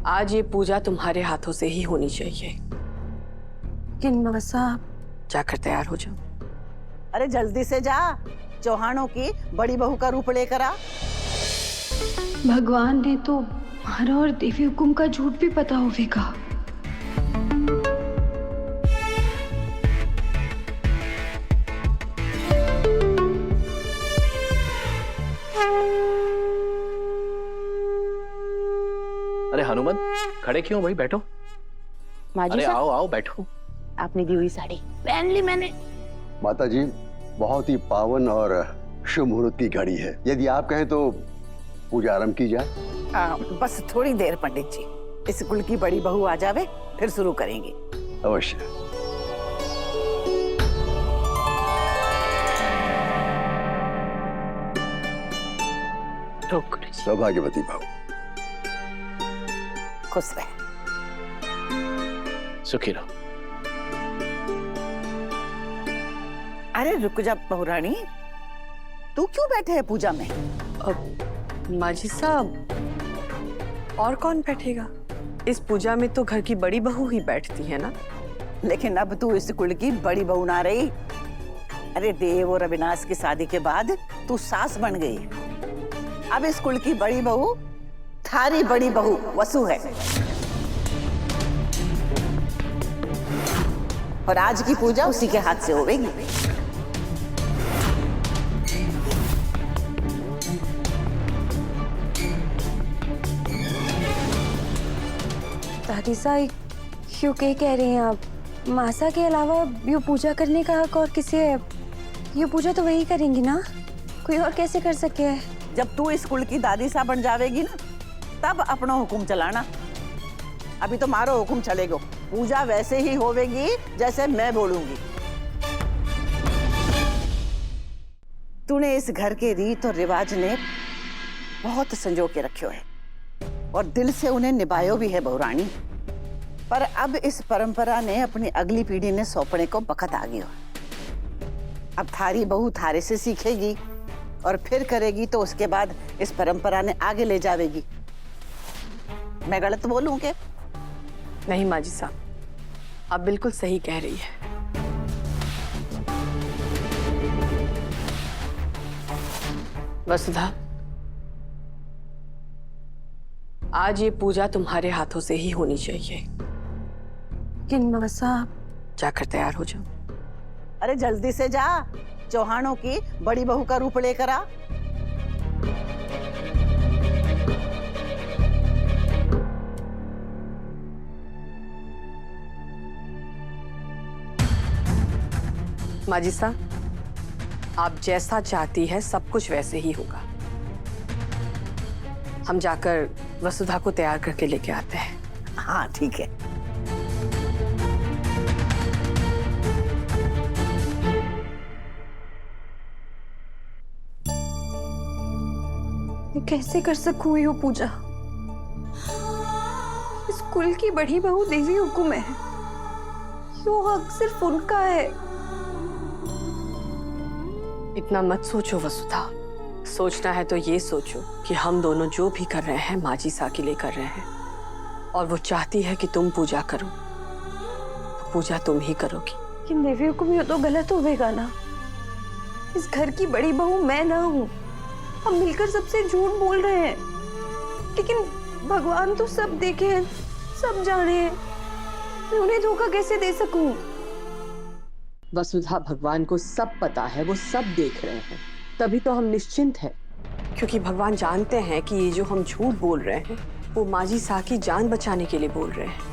आज ये पूजा तुम्हारे हाथों से ही होनी चाहिए। लेकिन माँ साहब, जाकर तैयार हो जाओ। अरे जल्दी से जा, चौहानों की बड़ी बहू का रूप लेकर आ। भगवान ने तो हमारा और देवी हुकुम का झूठ भी पता होवेगा। अरे हनुमान, खड़े क्यों भाई? बैठो। अरे आओ आओ बैठो। आपने दी हुई साड़ी पहन ली मैंने। माता जी, बहुत ही पावन और शुभ मुहूर्त की घड़ी है। यदि आप कहें तो पूजा आरंभ की जाए। बस थोड़ी देर पंडित जी, इस कुल की बड़ी बहू आ जावे फिर शुरू करेंगे। अवश्य। सौभाग्यवती भाव। खुश रहे। सुखी रहो। अरे रुक जा बहुरानी, तू क्यों बैठे है पूजा में? माजी साहब, और कौन बैठेगा? इस पूजा में तो घर की बड़ी बहू ही बैठती है ना। लेकिन अब तू इस कुल की बड़ी बहू ना रही। अरे देव और अविनाश की शादी के बाद तू सास बन गई। अब इस कुल की बड़ी बहू थारी बड़ी बहू वसु है। और आज की पूजा उसी के हाथ से होगी। दादी साहब, क्यों कह रही हैं आप? मासा के अलावा ये पूजा करने का हक और किसे है? ये पूजा तो वही करेंगी ना, कोई और कैसे कर सके है? जब तू इस कुल की दादी सा बन जावेगी ना, तब अपना हुक्म चलाना। अभी तो मारो हुक्म चलेगो। पूजा वैसे ही होवेगी जैसे मैं बोलूंगी। तूने इस घर के रीत और रिवाज ने बहुत संजो के रखे है और दिल से उन्हें निभायो भी है बहुरानी। पर अब इस परंपरा ने अपनी अगली पीढ़ी ने सौंपने को बखत आ गया। अब थारी बहू थारे से सीखेगी और फिर करेगी तो उसके बाद इस परंपरा ने आगे ले जावेगी। मैं गलत बोलूं क्या? नहीं माजी साहब, आप बिल्कुल सही कह रही है। वसुधा, आज ये पूजा तुम्हारे हाथों से ही होनी चाहिए। लेकिन माँ साहब, जाकर तैयार हो जाओ। अरे जल्दी से जा, चौहानों की बड़ी बहू का रूप लेकर आ। माजी साहब, आप जैसा चाहती है सब कुछ वैसे ही होगा। हम जाकर वसुधा को तैयार करके लेके आते हैं। हाँ ठीक है। ये कैसे कर सकूं ये पूजा? इस कुल की बड़ी बहू देवी हुकुम है, यो हक सिर्फ उनका है। इतना मत सोचो वसुधा, सोचना है तो ये सोचो कि हम दोनों जो भी कर रहे हैं माजी सा के लिए कर रहे हैं, और वो चाहती है कि तुम पूजा करो तो पूजा तुम ही करोगी। लेकिन देवी हुकुम ये तो गलत होगा ना। इस घर की बड़ी बहू मैं ना हूँ, हम मिलकर सबसे झूठ बोल रहे हैं। लेकिन भगवान तो सब देखे हैं, सब जाने हैं, मैं उन्हें धोखा कैसे दे सकूं? वसुधा, भगवान को सब पता है, वो सब देख रहे हैं, तभी तो हम निश्चिंत हैं। क्योंकि भगवान जानते हैं कि ये जो हम झूठ बोल रहे हैं वो माजी सा की जान बचाने के लिए बोल रहे हैं।